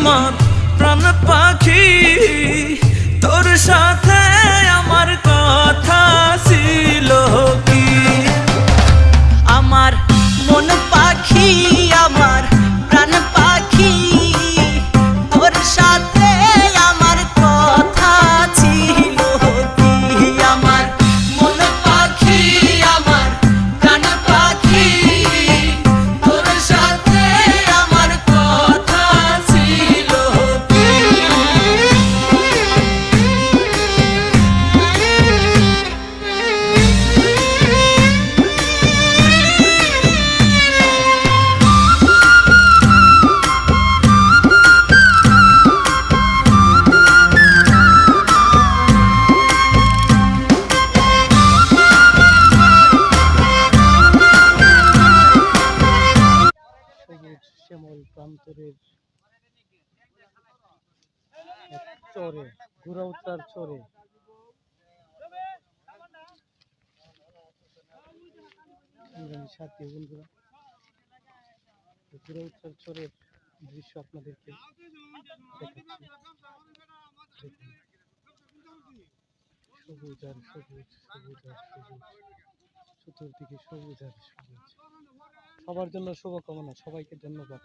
আমার প্রাণ পাখি, তোর সাথে আমার কথা ছিল কি? আমার মন পাখি, আমার প্রাণ পাখি, তোর সাথে আমার কথা ছিল কি? আমার মন পাখি, আমার প্রাণ পাখি, তোর সাথে আমার কথা ছিল কি? সবুজ শ্যামল প্রান্তরের এক চরে, ঘুরাউতার চরে সাথী বন্ধুরা, ঘুরাউতার চরের দৃশ্য আপনাদেরকে দেখাচ্ছি। দেখুন, সবুজ আর সবুজ, সবুজ আর সবুজ, চতুর্দিকে সবুজ আর সবুজ। সবার জন্য শুভকামনা, সবাইকে ধন্যবাদ।